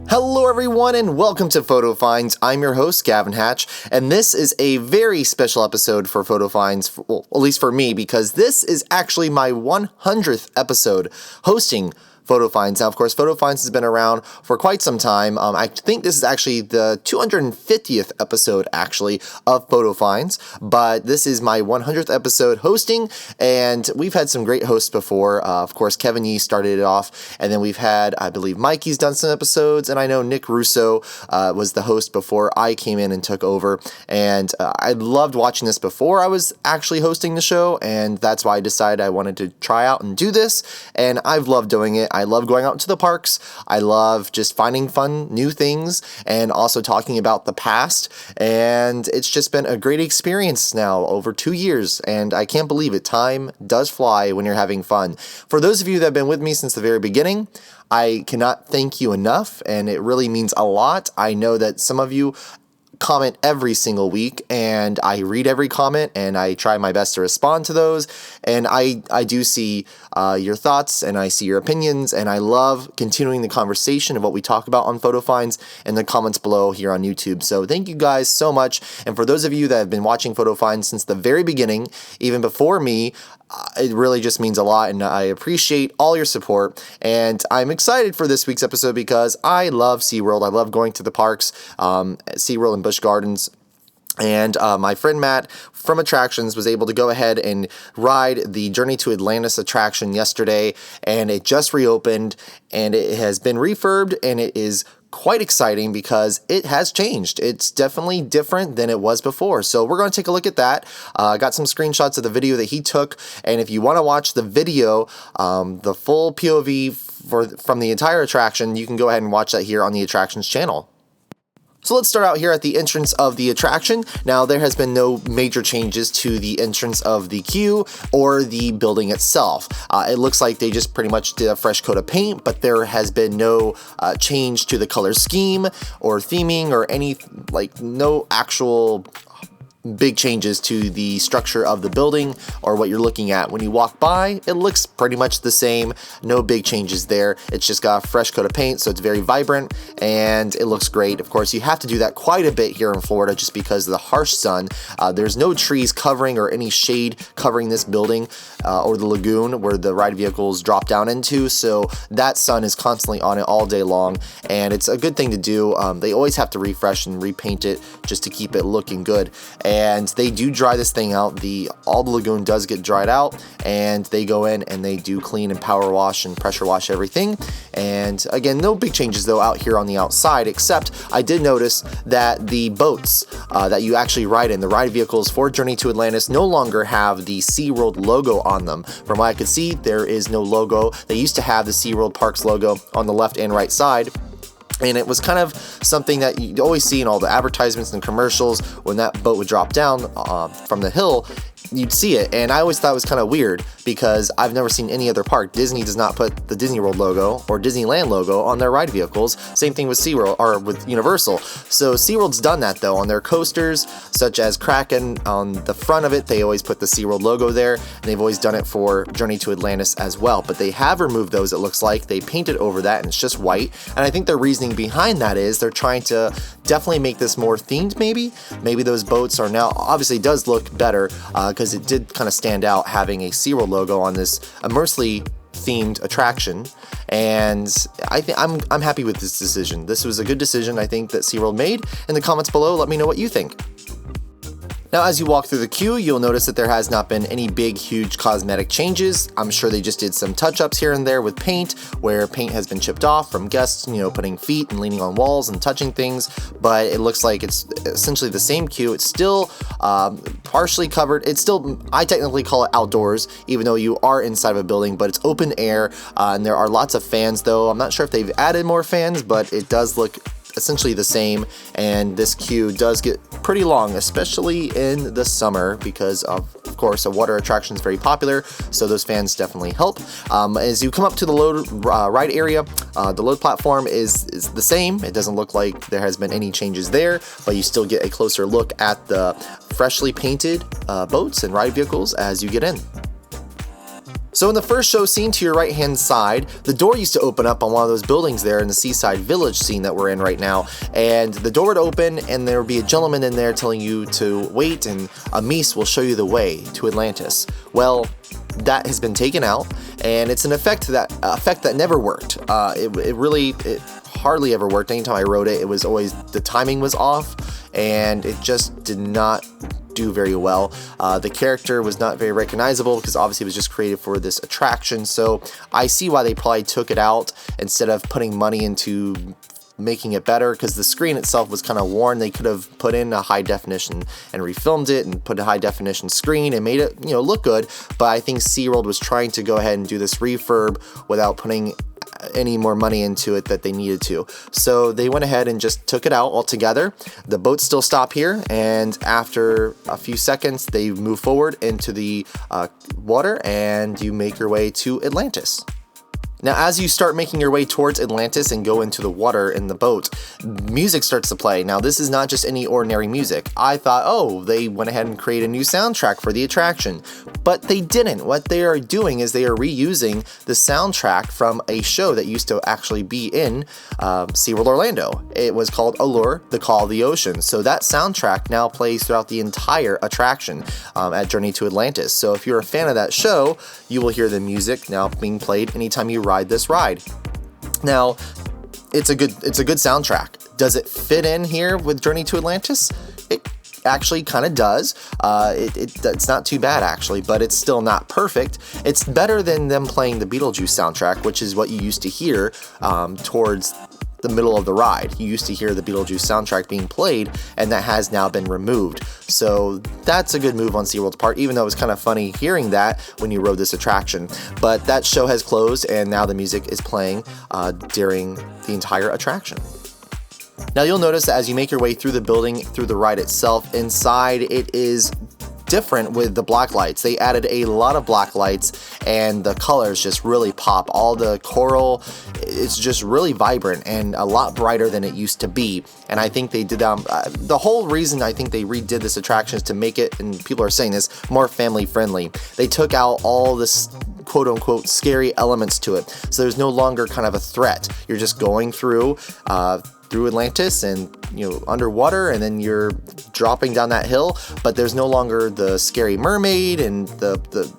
Hello everyone and welcome to Photo Finds. I'm your host Gavin Hatch, and this is a very special episode for Photo Finds, well, at least for me, because this is actually my 100th episode hosting Photo Finds. Now, of course, Photo Finds has been around for quite some time. I think this is actually the 250th episode, actually, of Photo Finds, but this is my 100th episode hosting, and we've had some great hosts before. Of course, Kevin Yee started it off, and then we've had, I believe, Mikey's done some episodes, and I know Nick Russo was the host before I came in and took over, and I loved watching this before I was actually hosting the show, and that's why I decided I wanted to try out and do this, and I've loved doing it. I love going out to the parks. I love just finding fun, new things, and also talking about the past. And it's just been a great experience now, over 2 years, and I can't believe it. Time does fly when you're having fun. For those of you that have been with me since the very beginning, I cannot thank you enough, and it really means a lot. I know that some of you comment every single week, and I read every comment, and I try my best to respond to those, and I do see your thoughts, and I see your opinions, and I love continuing the conversation of what we talk about on Photo Finds in the comments below here on YouTube. So thank you guys so much, and for those of you that have been watching Photo Finds since the very beginning, even before me, it really just means a lot, and I appreciate all your support, and I'm excited for this week's episode because I love SeaWorld. I love going to the parks, SeaWorld and Busch Gardens. And my friend Matt from Attractions was able to go ahead and ride the Journey to Atlantis attraction yesterday, and it just reopened, and it has been refurbed, and it is quite exciting because it has changed. It's definitely different than it was before. So we're going to take a look at that. I got some screenshots of the video that he took, and if you want to watch the video, the full POV from the entire attraction, you can go ahead and watch that here on the Attractions channel. So let's start out here at the entrance of the attraction. Now, there has been no major changes to the entrance of the queue or the building itself. It looks like they just pretty much did a fresh coat of paint, but there has been no change to the color scheme or theming or no actual big changes to the structure of the building or what you're looking at. When you walk by, it looks pretty much the same. No big changes there. It's just got a fresh coat of paint, so it's very vibrant and it looks great. Of course, you have to do that quite a bit here in Florida just because of the harsh sun. There's no trees covering or any shade covering this building or the lagoon where the ride vehicles drop down into, so that sun is constantly on it all day long, and it's a good thing to do. They always have to refresh and repaint it just to keep it looking good. And they do dry this thing out. All the lagoon does get dried out, and they go in and they do clean and power wash and pressure wash everything. And again, no big changes though out here on the outside, except I did notice that the boats that you actually ride in, the ride vehicles for Journey to Atlantis, no longer have the SeaWorld logo on them. From what I could see, there is no logo. They used to have the SeaWorld Parks logo on the left and right side, and it was kind of something that you'd always see in all the advertisements and commercials. When that boat would drop down from the hill, you'd see it, and I always thought it was kind of weird because I've never seen any other park. Disney does not put the Disney World logo or Disneyland logo on their ride vehicles. Same thing with SeaWorld or with Universal. So SeaWorld's done that though on their coasters, such as Kraken. On the front of it, they always put the SeaWorld logo there, and they've always done it for Journey to Atlantis as well. But they have removed those, it looks like. They painted over that, and it's just white. And I think their reasoning behind that is they're trying to definitely make this more themed, maybe. Maybe those boats are now, obviously it does look better because it did kind of stand out having a SeaWorld logo on this immersely themed attraction, and I'm happy with this decision. This was a good decision, I think, that SeaWorld made. In the comments below, let me know what you think. Now, as you walk through the queue, you'll notice that there has not been any big, huge cosmetic changes. I'm sure they just did some touch-ups here and there with paint, where paint has been chipped off from guests, putting feet and leaning on walls and touching things, but it looks like it's essentially the same queue. It's still partially covered. It's still, I technically call it outdoors, even though you are inside of a building, but it's open air, and there are lots of fans, though. I'm not sure if they've added more fans, but it does look essentially the same, and this queue does get pretty long, especially in the summer, because of course a water attraction is very popular, so those fans definitely help. As you come up to the load ride area, the load platform is the same. It doesn't look like there has been any changes there, but you still get a closer look at the freshly painted boats and ride vehicles as you get in. So in the first show scene to your right hand side, the door used to open up on one of those buildings there in the seaside village scene that we're in right now, and the door would open and there would be a gentleman in there telling you to wait and a Mies will show you the way to Atlantis. Well, that has been taken out, and it's an effect that never worked. It hardly ever worked. Anytime I wrote it, it was always, the timing was off and it just did not do very well. The character was not very recognizable because obviously it was just created for this attraction, so I see why they probably took it out instead of putting money into making it better, because the screen itself was kind of worn. They could have put in a high definition and refilmed it and put a high definition screen and made it, look good, but I think SeaWorld was trying to go ahead and do this refurb without putting any more money into it that they needed to. So they went ahead and just took it out altogether. The boats still stop here, and after a few seconds they move forward into the water and you make your way to Atlantis. Now, as you start making your way towards Atlantis and go into the water in the boat, music starts to play. Now, this is not just any ordinary music. I thought, oh, they went ahead and created a new soundtrack for the attraction, but they didn't. What they are doing is they are reusing the soundtrack from a show that used to actually be in SeaWorld Orlando. It was called Allure, The Call of the Ocean. So that soundtrack now plays throughout the entire attraction at Journey to Atlantis. So if you're a fan of that show, you will hear the music now being played anytime you ride this ride. Now, it's a good soundtrack. Does it fit in here with Journey to Atlantis? It actually kind of does. It's not too bad actually, but it's still not perfect. It's better than them playing the Beetlejuice soundtrack, which is what you used to hear towards the middle of the ride. You used to hear the Beetlejuice soundtrack being played, and that has now been removed. So that's a good move on SeaWorld's part, even though it was kind of funny hearing that when you rode this attraction. But that show has closed, and now the music is playing during the entire attraction. Now you'll notice that as you make your way through the building, through the ride itself, inside it is different with the black lights. They added a lot of black lights and the colors just really pop. All the coral, it's just really vibrant and a lot brighter than it used to be. And I think they did the whole reason I think they redid this attraction is to make it, and people are saying this, more family friendly. They took out all this quote unquote scary elements to it, so there's no longer kind of a threat. You're just going through Atlantis and underwater, and then you're dropping down that hill, but there's no longer the scary mermaid and the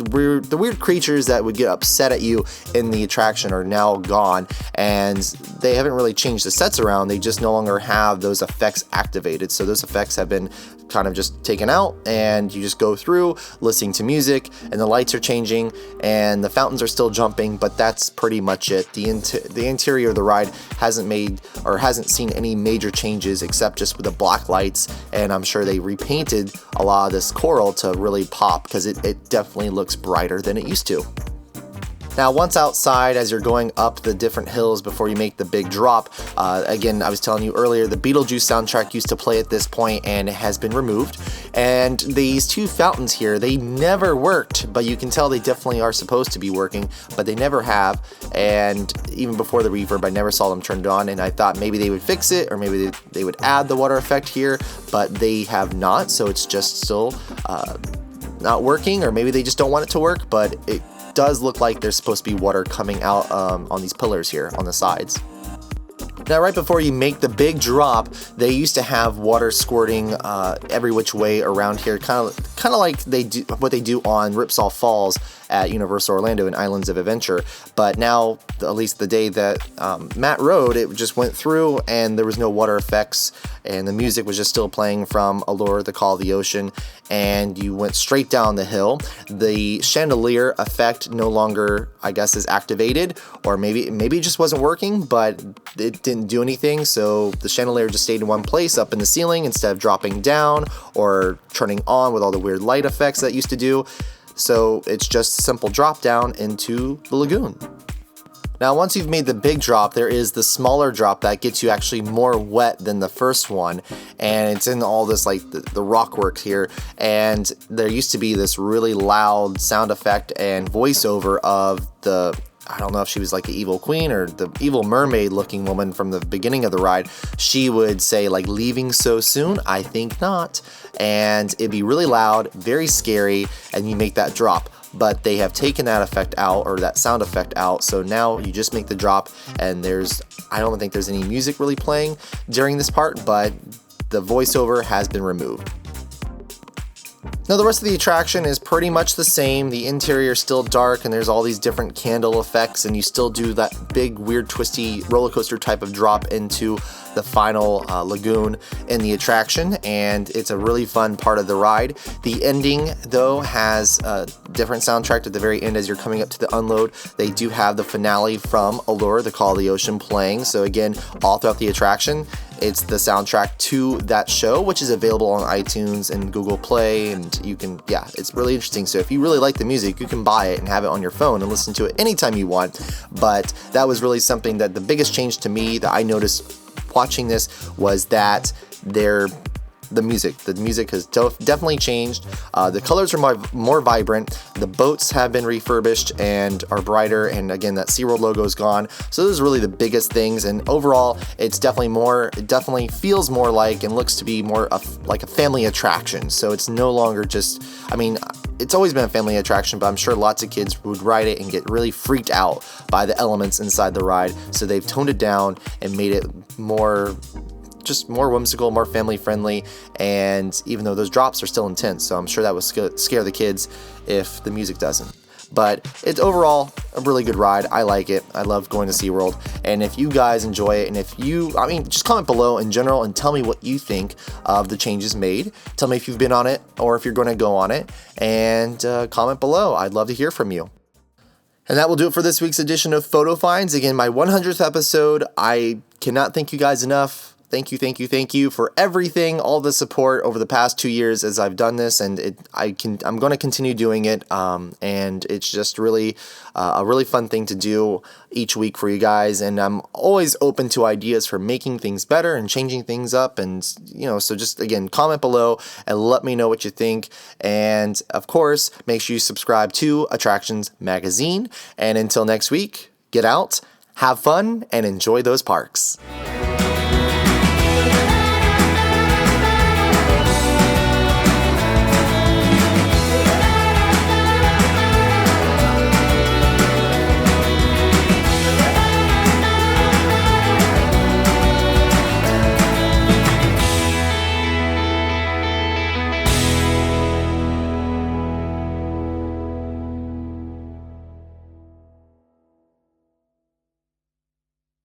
weird creatures that would get upset at you in the attraction are now gone, and they haven't really changed the sets around. They just no longer have those effects activated, so those effects have been kind of just taken out, and you just go through listening to music, and the lights are changing and the fountains are still jumping, but that's pretty much it. The interior of the ride hasn't seen any major changes except just with the black lights, and I'm sure they repainted a lot of this coral to really pop, because it definitely looks brighter than it used to. Now, once outside, as you're going up the different hills before you make the big drop, again, I was telling you earlier, the Beetlejuice soundtrack used to play at this point, and it has been removed. And these two fountains here, they never worked, but you can tell they definitely are supposed to be working, but they never have. And even before the reverb, I never saw them turned on, and I thought maybe they would fix it, or maybe they would add the water effect here, but they have not, so it's just still not working, or maybe they just don't want it to work, but it does look like there's supposed to be water coming out on these pillars here on the sides. Now, right before you make the big drop, they used to have water squirting every which way around here, kind of like what they do on Ripsaw Falls at Universal Orlando and Islands of Adventure. But now, at least the day that Matt rode, it just went through and there was no water effects, and the music was just still playing from Allure, The Call of the Ocean, and you went straight down the hill. The chandelier effect no longer, I guess, is activated, or maybe it just wasn't working, but it didn't do anything, so the chandelier just stayed in one place up in the ceiling instead of dropping down or turning on with all the weird light effects that it used to do. So it's just a simple drop down into the lagoon. Now, once you've made the big drop, there is the smaller drop that gets you actually more wet than the first one, and it's in all this like the rock work here, and there used to be this really loud sound effect and voiceover of the, I don't know if she was like the evil queen or the evil mermaid looking woman from the beginning of the ride. She would say like, "Leaving so soon? I think not." And it'd be really loud, very scary, and you make that drop. but they have taken that effect out, or that sound effect out. So now you just make the drop, and I don't think there's any music really playing during this part, but the voiceover has been removed. Now the rest of the attraction is pretty much the same. The interior is still dark, and there's all these different candle effects, and you still do that big weird twisty roller coaster type of drop into the final lagoon in the attraction, and it's a really fun part of the ride. The ending though has a different soundtrack at the very end as you're coming up to the unload. They do have the finale from Allure, The Call of the Ocean, playing. So again, all throughout the attraction, it's the soundtrack to that show, which is available on iTunes and Google Play, and you can, it's really interesting. So if you really like the music, you can buy it and have it on your phone and listen to it anytime you want. But that was really something that the biggest change to me that I noticed watching this was that the music has definitely changed. The colors are more vibrant. The boats have been refurbished and are brighter, and again, that SeaWorld logo is gone. So those are really the biggest things, and overall it definitely feels more like, and looks to be more like a family attraction. So it's no longer just, it's always been a family attraction, but I'm sure lots of kids would ride it and get really freaked out by the elements inside the ride. So they've toned it down and made it more whimsical, more family friendly, and even though those drops are still intense, so I'm sure that would scare the kids if the music doesn't. But it's overall a really good ride. I like it. I love going to SeaWorld. And if you guys enjoy it, and if you, just comment below in general and tell me what you think of the changes made. Tell me if you've been on it or if you're going to go on it, and comment below. I'd love to hear from you. And that will do it for this week's edition of Photo Finds. Again, my 100th episode. I cannot thank you guys enough. Thank you for everything, all the support over the past 2 years as I've done this, and I'm going to continue doing it, and it's just really a really fun thing to do each week for you guys, and I'm always open to ideas for making things better and changing things up, and so just again, comment below and let me know what you think, and of course, make sure you subscribe to Attractions Magazine, and until next week, get out, have fun, and enjoy those parks.